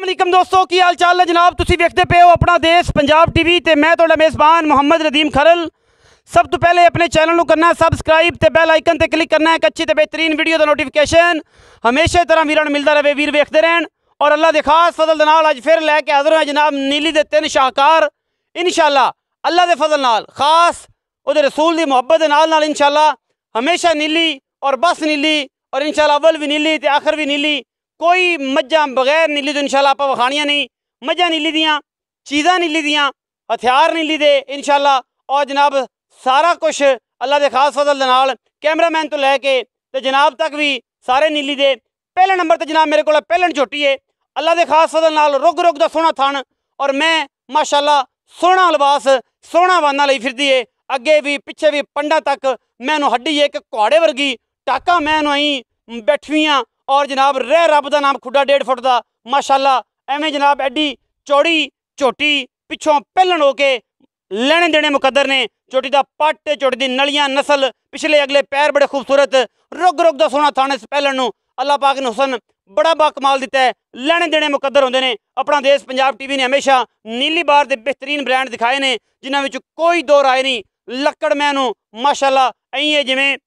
अस्सलाम दोस्तों की हाल चाल है जनाब। तुसी वेखते पे हो अपना देश पंजाब टीवी ते मैं तुहाडा मेज़बान मोहम्मद नदीम खरल। सब तो पहले अपने चैनल को करना है सबसक्राइब ते बैल आइकन ते क्लिक करना है। एक अच्छी ते बेहतरीन वीडियो का नोटिफिकेशन हमेशा तरह वीरां नूं मिलता रहे। वीर वेखते रहन और अल्लाह के खास फजल दे नाल अज फिर लैके हाज़र होया जनाब नीली दे 3 शाहकार। इंशाअल्लाह अल्लाह के फजल नाल खास उहदे रसूल की मुहब्बत दे नाल इंशाअल्लाह हमेशा नीली और बस नीली और इंशाअल्लाह अव्वल भी नीली ते आखिर भी नीली। कोई मज्जां बगैर नीली तो इंशाअल्लाह आप विखाणियां नहीं। मज्जां नीली दियां, चीज़ां नीली दियां, हथियार नीली दे इंशाअल्लाह। और जनाब सारा कुछ अल्लाह के खास फजल दे नाल कैमरामैन तो लैके ते जनाब तक भी सारे नीली दे। पहले नंबर ते जनाब मेरे को पहलन झोटी है अल्लाह के खास फजल नाल रुग रुग दा सोहना थन और मैं माशाअल्लाह सोहना लिबास सोहना वाना लई फिरदी है। अगे भी पिछे भी पंडा तक मैनू हड्डी एक घोड़े वर्गी टाका मैनू अं बैठियां और जनाब रह रब का नाम खुडा 1.5 फुट का माशाअल्लाह एवें जनाब एडी चौड़ी झोटी पिछों पहलन होके लेने देने मुकद्दर ने। झोटी का पट झोटी की नलियां नस्ल पिछले अगले पैर बड़े खूबसूरत रुग रुग का सोहना थाने इस पहलन नूं अल्लाह पाक ने हुसन बड़ा बाकमाल दिता है। लेने देने मुकद्दर होंदे ने। अपना देश पंजाब टीवी ने हमेशा नीली बार के बेहतरीन ब्रांड दिखाए ने जिन्हां विच कोई दो राय नहीं। लक्कड़ मैनू माशाअल्लाह अं जिमें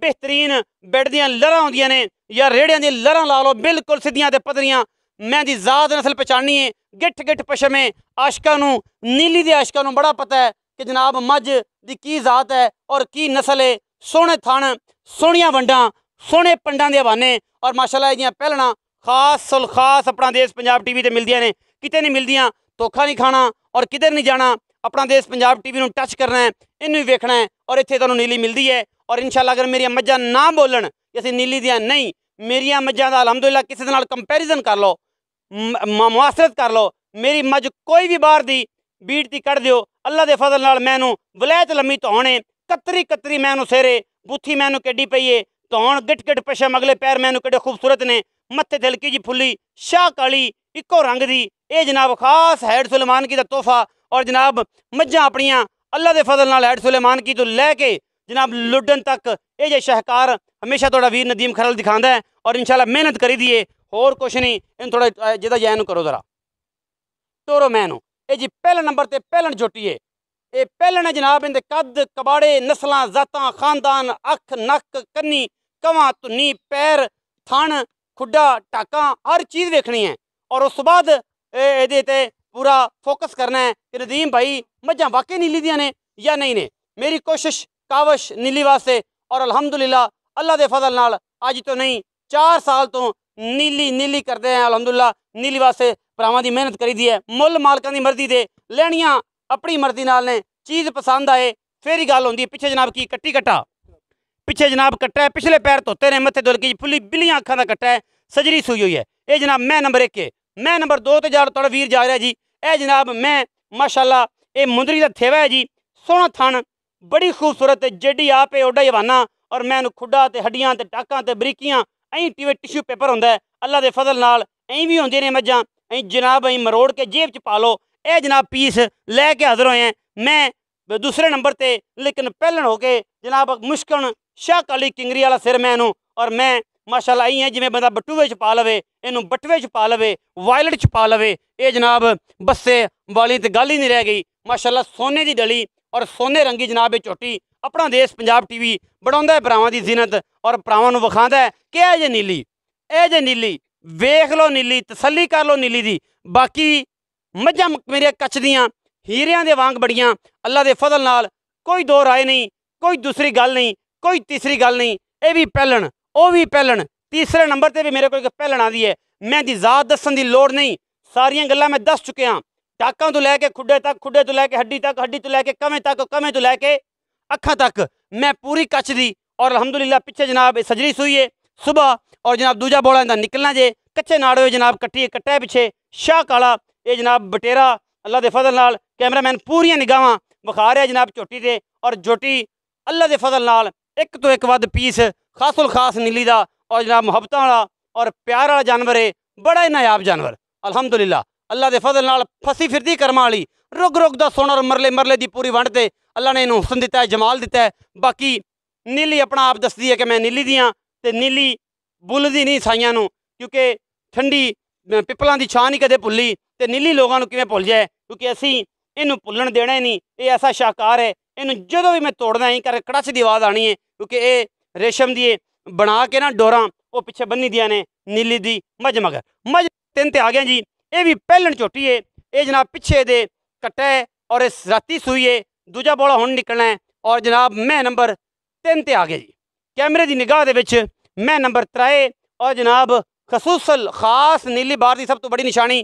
बेहतरीन बेड दियां लहरां होंदियां ने या रेड़ियां दी लहरां ला लो बिल्कुल सीधियां ते पतलियां। मैं दी जात नस्ल पहचानी है गिठ गिठ पशम है। आशकां नूं नीली दे आशकां नूं बड़ा पता है कि जनाब मझ दी की जात है और की नस्ल है। सोहने थण सोहणियां वंडां सोहने पंडां दे हवाने और माशाअल्लाह इहदियां पहलना खास सुल खास अपना देश पंजाब टीवी ते मिलदियां ने। किते नहीं मिलदियां धोखा नहीं खाना और किधर नहीं जाना। अपना देश पंजाब टीवी नूं टच करना है इनू ही वेखना है और इत्थे तुहानूं नीली मिलती है। और इंशाअल्लाह अगर मेरिया मज्जां ना बोलन कि असीं नीली दियां नहीं मेरिया मज्जां दा अलहमदुलिल्लाह किसी दे नाल कंपैरिजन कर लो मुआसरत कर लो। मेरी मझ कोई भी बाहर दी बीट दी कढ़ दिओ अल्लाह के फजल नाल मैनू वलैत लम्मी धौने कतरी कतरी मैनू सेरे बुथी मैनू केडी पई है धौन गिट गिट पशम अगले पैर मैनू केडे खूबसूरत ने मत्थे ते हल्की जी फुल्ली शाह काली इको रंग दी। ये जनाब खास हैड सुलेमान की दा तोहफा और जनाब मज्जां अपनियां अल्लाह के फजल नाल हैड सुलेमान की तो लैके जनाब लुडन तक ये जे शाहकार हमेशा थोड़ा वीर नदीम खरल दिखाता है और इंशाअल्लाह मेहनत करी दी है होर कुछ नहीं। इन थोड़ा जिदा जैन करो जरा टोरो मैनू ये जी पहले नंबर ते पहलन झोटी है। ये पहलन है जनाब इनके कद कबाड़े नस्लां जातां खानदान अख नक कन्नी कवां धुन्नी पैर थण खुडा टाका हर चीज़ देखनी है। और उस बाद ये पूरा फोकस करना है कि नदीम भाई मझां वाकई नीली दियां ने या नहीं ने। मेरी कोशिश कावश नीली वास्ते और अल्हम्दुलिल्लाह अल्लाह के फजल नाल अज तो नहीं 4 साल तो नीली नीली करते हैं। अल्हम्दुलिल्लाह नीली वास्ते भरावां दी मेहनत करी दी है। मुल मालकां दी मर्जी दे लैनियां अपनी मर्जी नाल ने चीज़ पसंद आए फिर ही गल होंदी। पिछे जनाब की कट्टी कट्टा पिछे जनाब कट्टा है पिछले पैर धोते ने मत्थे दुलकी फुली बिलियां अखां दा कट्टा है सजरी सुई हुई है। ये जनाब मैं नंबर 1 है। मैं नंबर 2 ते जा थोड़ा वीर जा रहा जी। ए जनाब मैं माशाअल्लाह ये मुंदरी का थेवा है जी सोहना थण बड़ी खूबसूरत जेडी आप ओडा ही हवाना और मैं खुडा ते हड्डियां ते टाकां ते बरीकियां अं टिवे टिश्यू पेपर होंदा है अल्लाह के फजल नाल अं भी होंदे ने मज्जां जनाब अं मरोड़ के जेब च पा लो। ए जनाब पीस लैके हाज़र होए हैं मैं दूसरे नंबर ते लेकिन पहलन होके जनाब मुश्कन शाह काली किंगरी वाला सिर मैनू और मैं माशाअल्लाह अं जिमें बंदा बटूए च पा लवे इनू बटवे च पा लवे वायलट च पा लवे। ये जनाब बस्से वाली तो गल ही नहीं रह गई माशाअल्लाह सोने की डली और सोने रंगी जनाब झोटी। अपना देश पंजाब टीवी बढ़ाउंदा है भरावां दी जिनत और भरावां नूं विखांदा है कि ए जे नीली वेख लो नीली तसल्ली कर लो नीली दी। बाकी मझां मेरे कच्छ दियां हीरियां दे वांग बड़ियां अल्लाह के फजल नाल कोई दो राय नहीं कोई दूसरी गल नहीं कोई तीसरी गल नहीं। ये भी पहलन वो भी पहलन तीसरे नंबर पर भी मेरे को पहलन आती है। मैं दी जात दसन की लोड़ नहीं सारियां गल्लां मैं दस चुकिया टाकां तो लैके खुडे तक खुडे तो लैके हड्डी तो लैके कवें तक कवें तो लैके अखां तक मैं पूरी कच्छ दी और अल्हम्दुलिल्लाह पिछे जनाब सजरी सुई है सुबह और जनाब दूजा बोला इंदा निकलना जे कच्चे नाड़े जनाब कट्टी कट्टा पिछे शाह काला। ये जनाब बटेरा अल्लाह के फजल नाल कैमरामैन पूरियां निगाहां विखा रहा जनाब झोटी ते और झोटी अल्लाह के फजल नाल एक तो एक वध पीस खासुल खास नीली दा और जनाब मुहब्बतां वाला और प्यार वाला जानवर है बड़ा ही नायाब जानवर अल्हम्दुलिल्लाह अल्लाह के फजल नाल फसी फिरदी कर्मां वाली रुग रुग दा सोना और मरले मरले दी पूरी वंड ते अल्लाह ने इन्हूं हुसन दिता है जमाल दिता है। बाकी नीली अपना आप दसदी है कि मैं नीली दियाँ ते नीली बुलदी नहीं साइयां नूं क्योंकि ठंडी ਪਿੱਪਲਾਂ ਦੀ ਛਾਂ ਨਹੀਂ ਕਦੇ ਭੁੱਲੀ ਤੇ ਨੀਲੀ ਲੋਕਾਂ ਨੂੰ ਕਿਵੇਂ ਭੁੱਲ ਜਾਏ, ਕਿਉਂਕਿ ਅਸੀਂ ਇਹਨੂੰ ਭੁੱਲਣ ਦੇਣਾ ਹੀ ਨਹੀਂ। ਇਹ ਐਸਾ ਸ਼ਾਹਕਾਰ ਹੈ, ਇਹਨੂੰ ਜਦੋਂ ਵੀ ਮੈਂ ਤੋੜਨਾ ਹੀ ਕਰ ਕੜਾਚ ਦੀ ਆਵਾਜ਼ ਆਣੀ ਹੈ, ਕਿਉਂਕਿ ਇਹ ਰੇਸ਼ਮ ਦੀ ਬਣਾ ਕੇ ਨਾ ਡੋਰਾਂ ਉਹ ਪਿੱਛੇ ਬੰਨੀ ਦੀਆਂ ਨੇ ਨੀਲੀ ਦੀ ਮੱਝ ਮਗਰ। ਮੱਝ 3 ਤੇ ਆ ਗਿਆ ਜੀ। ਇਹ ਵੀ ਪਹਿਲਣ ਝੋਟੀ ਹੈ, ਇਹ ਜਨਾਬ ਪਿੱਛੇ ਦੇ ਕੱਟਾ ਹੈ ਔਰ ਇਸ ਰਾਤੀ ਸੂਈ ਹੈ, ਦੂਜਾ ਬੋਲਾ ਹੁਣ ਨਿਕਲਣਾ ਹੈ ਔਰ ਜਨਾਬ ਮੈਂ ਨੰਬਰ 3 ਤੇ ਆ ਗਿਆ ਜੀ। कैमरे की निगाह दे विच मैं नंबर 3 और जनाब खसूसल खास नीली बार की सब तो बड़ी निशानी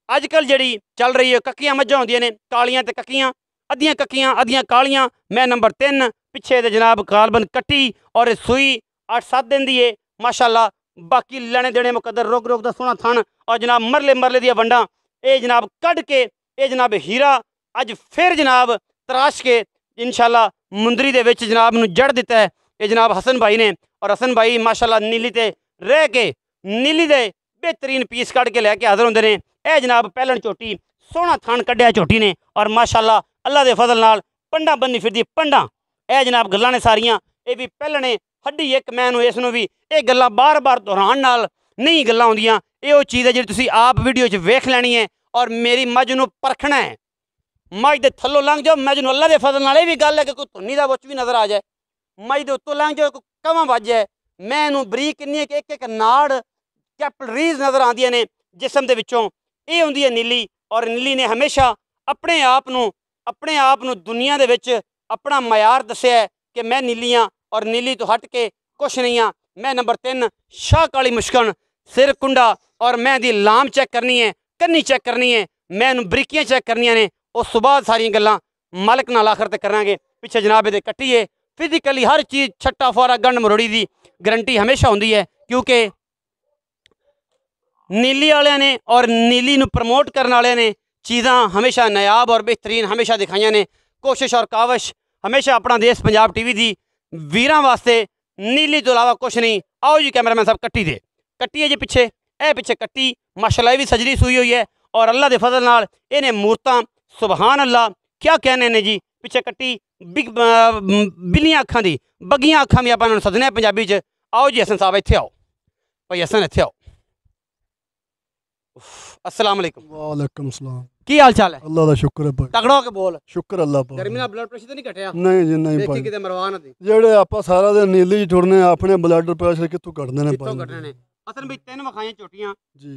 अजकल जी चल रही है, कक्कियां मझां होंदियां ने कालियां ते कक्कियां, अद्धियां कालियां। मैं नंबर 3 पिछे दे जनाब गालबन कट्टी और सूई 8-7 दिन दी है माशाल्लाह। बाकी लेने देने मुकद्दर रोक रोक दा सोहना थन और जनाब मरले दियां वंडां ये जनाब कढ़ के ये जनाब हीरा अज फिर जनाब तराश के इंशाल्लाह मुंदरी दे विच जनाब नूं जड़ दिता है ये जनाब हसन भाई ने। और हसन भाई माशाल्लाह नीली ते रह के नीली दे बेहतरीन पीस कढ़ के लैके हाज़र होंदे ने। यह जनाब पहलन झोटी सोहना थान कढ़िया झोटी ने और माशाल्लाह अल्लाह दे फजल नाल पंडा बन्नी फिरदी पंडा। यह जनाब गल्लां ने सारियां ये भी पहलने हड्डी एक मैनू इस नूं भी ये गल्लां बार बार दोहराउण नाल नहीं गल्लां होंदियां। ये वो चीज़ है जिहड़ी तुसीं आप वीडियो च वेख लैनी है और मेरी मझ नूं परखना है। मझ दे थल्लों लंघ जाओ, मझ नूं अल्लाह दे फजल नाल ये भी गल है कि कोई धुन्नी दा बुच भी नज़र आ जाए, मझ दे उत्तों लंघ जाओ, कोई कवां वज जाए, मैं इनू बरीक किन्नी है कि एक नाड़ कैपलरीज नज़र आंदियां ने जिसम दे विचों। ये हुंदी है नीली और नीली ने हमेशा अपने आप नूं दुनिया दे विच अपना मयार दस्सिया है कि मैं नीली हाँ और नीली तो हट के कुछ नहीं हाँ। मैं नंबर 3 शाह काली मुश्कन सिर कुंडा और मैं दी लाम चेक करनी है, कन्नी चेक करनी है, मैं इनू बरीकियां चेक करनियां ने। उस तो बाद सारियां गल्लां मालिक नाल आखिर ते करांगे। पिछे जनाब इहदे कट्टी है फिजिकली हर चीज़ छट्टा फौरा गंढ मरोड़ी की गारंटी हमेशा होंदी है, क्योंकि नीली वाले ने और नीली नूं प्रमोट करने वाले ने चीज़ां हमेशा नायाब और बेहतरीन हमेशा दिखाइयां ने। कोशिश और कावश हमेशा अपना देश पंजाब टीवी की वीरां वास्ते नीली तो इलावा कुछ नहीं। आओ जी कैमरामैन साहब कट्टी दे कट्टी है जी पिछे, पिछे कट्टी माशाल्लाह भी सजरी सूई हुई है और अल्लाह के फजल नाल इन्हें मूरतां सुबहान अल्लाह क्या कहने ने जी। पिछे कट्टी बिलियां अखां दी बगियां अखां भी आपां सदने पंजाबी च। आओ जी हसन साहब इत्थे आओ, भाई हसन इत्थे आओ। अस्सलाम वालेकुम। वालेकुम सलाम। की हाल चाल है? अल्लाह दा शुक्र है भाई। तगड़ा होके बोल। शुक्र अल्लाह पाक। गर्मी नाल ब्लड प्रेशर तो नहीं घटया? नहीं जी नहीं देखी भाई। किते मरवा ना दी जेड़े आपां सारा दिन नीली च टुरने अपने ब्लड प्रेशर कित्थों कटदे ने कित्थों भाई। घटने ने? असन भी 3 वखाइयां झोटियां जी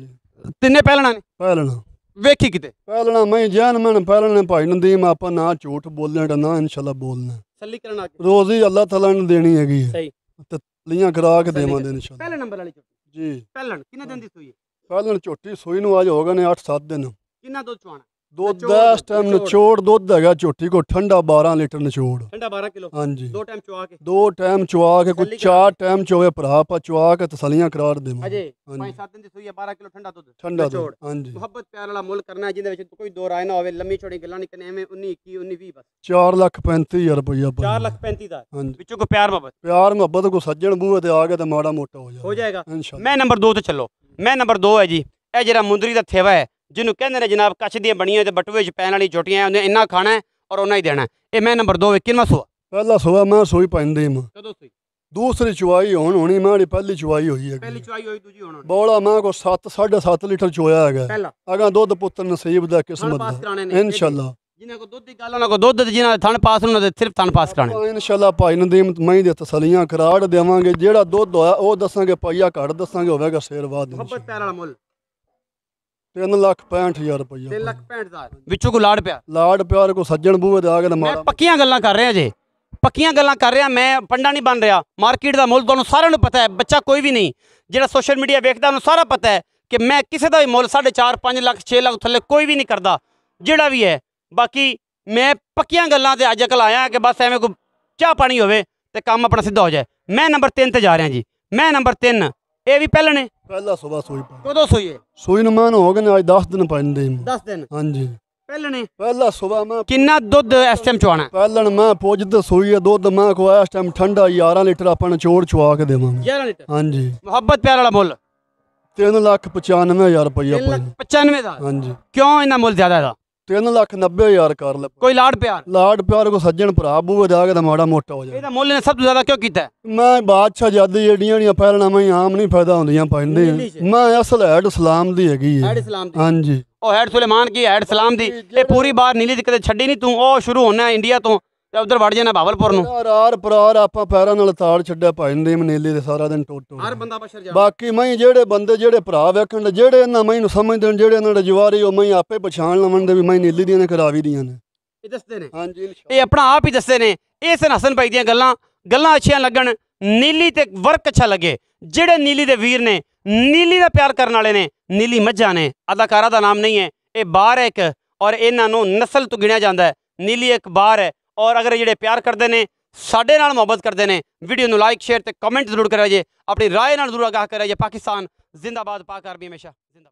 तिन्ने पहलना ने पहलना वेखी किते पहलना मैं जैन मन पहलने भाई नदीम आपां ना झूठ बोलने ना इंशाल्लाह बोलना। सल्ली करना आके रोज ही अल्लाह ताला ने देनी हैगी है सही ते लियां करा के सल्ली देवांगे कर। इंशाल्लाह। पहले नंबर वाली झोटी जी पहलन किन्ने दिन दी सूई है? पहलन झोटी सूई नु आज हो गए ने 8-7 दिन। किन्ना दूध चवाना? दुध निचोड़, इस टाइम निचोड़। निचोड़ दुध हैगा झोटी को ठंडा 12 लीटर निचोड़। ठंडा 12 किलो हाँ जी 2 टाइम चवा के 2 टाइम चुआ के तसल्ली कुछ 4 टाइम चोए भरा पा चुआ के तसलियां करार दे अजे हाँ जी 5-7 दिन दी सूई है 12 किलो ठंडा दूध ठंडा निचोड़। दूध हाँ जी मुहब्बत प्यार वाला मुल करना है जिंदे विच कोई दो राय ना होवे, लम्मी छोड़ी गल्लां नहीं करनी, एवें 19 21 19 20 बस 4,35,000 रुपया 4,35,000 हाँ जी विचों को प्यार मोहब्बत प्यार मोहब्बत को सज्जन बूहे ते आ गए तो माड़ा मोटा हो जाएगा। इंशाल्लाह। मैं नंबर 2 ते चलो। मैं नंबर 2 है जी ए जरा मुंदरी दा थेवा है जिन्हों कहते हैं जनाब कच्छ दी बनियां ते बटुए च पैन वाली झोटियां उन्हें इन्ना खाना है और उन्ना ही देना है। ये मैं नंबर 2 किन्ना सुआ पहला सुबह मैं सोई पैंदी मां कदों सुई? दूसरी चुवाई होनी माड़ी पहली चुवाई हुई है पहली चुवाई होई दूजी होना बौला मां को 7-7.5 लीटर चोया है पहला अगर दुध पुत्र नसीब दा थन किस्मत पास दा कराने ने इंशाल्लाह। जिन्हां को दुध दी गल उन्हां को दुध ते जिन्हां थन पास उन्हां दे सिर्फ थन पास कराने। इंशाल्लाह भाई नदीम मई दे तसलियां कराड़ देवांगे जेड़ा दुध होया ओ दसांगे पाइया घट दसांगे होवेगा शेरवाद मोहब्बत प्यार वाला मुल 3,65,000 रुपया 3,65,000 विचों को लाड़ प्यार लाड प्यार को सज्जन बूहे ते आ गए ते मैं माड़ा पक्कियां गल्लां कर रहा जे पक्कियां गल्लां कर रहा, मैं पंडा नहीं बन रहा। मार्केट का मुल तुहानूं सारिਆਂ ਨੂੰ पता है, बच्चा कोई भी नहीं ਜਿਹੜਾ सोशल मीडिया वेखदा उन्हें सारा पता है कि मैं किसी का भी मुल 4.5 लाख 6 लाख थल्ले कोई भी नहीं करता ਜਿਹੜਾ भी है। बाकी मैं पक्कियां गल्लां ते अजकल आया कि बस एवें कोई चाह पानी होवे ते काम अपना सीधा हो जाए। मैं नंबर 3 ते जा रहा जी। मैं नंबर 3 ये भी पहले ने पहला सुबह सोई पा कदों सूई है? सोई न मान हो गए ने आज 10 दिन पैंदे 10 दिन हाँ जी पहले ने पहला सुबह मैं किन्ना दुध इस टाइम चवाना है? पहलन मैं पुजद सोई है दुध मैं को इस टाइम ठंडा 11 लीटर अपन चोड़ चुआ के देवांगे 11 लीटर हाँ जी मोहब्बत प्यार वाला मुल 3,95,000 रुपया 3,95,000 हाँ जी क्यों इन्ना मुल ज्यादा है? 3,90,000 ਕਰ ਲੈ। ਕੋਈ ਲਾਡ ਪਿਆਰ ਲਾਡ ਪਿਆਰ ਕੋ ਸੱਜਣ ਭਰਾ ਬੂਹੇ ਜਾ ਕੇ ਤਾਂ ਮਾੜਾ ਮੋਟਾ ਹੋ ਜਾਏ। ਇਹਦਾ ਮੁੱਲ ਨੇ ਸਭ ਤੋਂ ਜ਼ਿਆਦਾ ਕਿਉਂ ਕੀਤਾ ਹੈ? ਮੈਂ ਬਾਦਸ਼ਾਹ ਜਾਦੀ ਜਿਹੜੀਆਂ ਨੀ ਪਹਿਲਾਂ ਮੈਂ ਆਮ ਨਹੀਂ ਫਾਇਦਾ ਹੁੰਦੀਆਂ ਪੈਂਦੇ ਨੀਲੀ ਚ। ਮੈਂ ਅਸਲ ਹੈਡ ਇਸਲਾਮ ਦੀ ਹੈਗੀ ਹੈ। ਹੈਡ ਇਸਲਾਮ ਦੀ। ਹਾਂਜੀ ਉਹ ਹੈਡ ਸੁਲੇਮਾਨ ਕੀ ਹੈਡ ਸਲਾਮ ਦੀ। ਇਹ ਪੂਰੀ ਬਾਰ ਨੀਲੀ ਦੀ ਕਦੇ ਛੱਡੀ ਨਹੀਂ ਤੂੰ। ਉਹ ਸ਼ੁਰੂ ਹੋਣਾ ਇੰਡੀਆ ਤੋਂ ਤੇ ਉਧਰ ਵੜ ਜਾਣਾ ਭਾਵਲਪੁਰ ਨੂੰ। ਰਾਰ ਪਰਾਰ ਆਪਾਂ ਪੈਰਾਂ ਨਾਲ ਤਾੜ ਛੱਡਿਆ ਪੈਂਦੇ ਮਨੇਲੇ ਦੇ ਸਾਰਾ ਦਿਨ ਟੋਟੋ। ਹਰ ਬੰਦਾ ਬਸ਼ਰ ਜਾ। ਬਾਕੀ ਮੈਂ ਜਿਹੜੇ ਬੰਦੇ ਜਿਹੜੇ ਭਰਾ ਵੇਖਣ ਜਿਹੜੇ ਇਹਨਾਂ ਮੈਨੂੰ ਸਮਝਦੇ ਨੇ ਜਿਹੜੇ ਇਹਨਾਂ ਦੇ ਜਵਾਰੀ ਉਹ ਮੈਂ ਆਪੇ ਪਛਾਣ ਲਵਣ ਦੇ ਵੀ ਮੈਂ ਨੀਲੀ ਦੀਆਂ ਨੇ ਕਰਾਵੀ ਦੀਆਂ ਨੇ। ਇਹ ਦੱਸਦੇ ਨੇ ਹਾਂਜੀ ਇਹ ਆਪਣਾ ਆਪ ਹੀ ਦੱਸਦੇ ਨੇ। ਇਸ ਹਸਨ ਭਾਈ ਦੀਆਂ ਗੱਲਾਂ ਅੱਛੀਆਂ ਲੱਗਣ, ਨੀਲੀ ਤੇ ਵਰਕ ਅੱਛਾ ਲੱਗੇ। ਜਿਹੜੇ ਨੀਲੀ ਦੇ ਵੀਰ ਨੇ, ਨੀਲੀ ਦਾ ਪਿਆਰ ਕਰਨ ਵਾਲੇ ਨੇ, ਨੀਲੀ ਮੱਝਾਂ ਨੇ। ਅਦਾਕਾਰਾ ਦਾ ਨਾਮ ਨਹੀਂ ਹੈ, ਇਹ ਬਾਰ ਹੈ ਇੱਕ, ਔਰ ਇਹਨਾਂ ਨੂੰ ਨਸਲ ਤੋਂ ਗਿਣਿਆ ਜਾਂਦਾ ਹੈ। ਨੀਲੀ ਇੱਕ ਬਾਰ ਹੈ। ਔਰ ਅਗਰ ਜਿਹੜੇ ਪਿਆਰ ਕਰਦੇ ਨੇ, ਸਾਡੇ ਨਾਲ ਮੁਹੱਬਤ ਕਰਦੇ ਨੇ, ਵੀਡੀਓ ਨੂੰ ਲਾਈਕ ਸ਼ੇਅਰ ਤੇ ਕਮੈਂਟ ਜ਼ਰੂਰ ਕਰਿਆ ਜੇ। ਆਪਣੀ ਰਾਏ ਨਾਲ ਜ਼ਰੂਰ ਆਗਾਹ ਕਰਿਆ ਜੇ। ਪਾਕਿਸਤਾਨ ਜ਼ਿੰਦਾਬਾਦ, ਪਾਕ ਅਰਬੀ ਹਮੇਸ਼ਾ ਜ਼ਿੰਦਾਬਾਦ।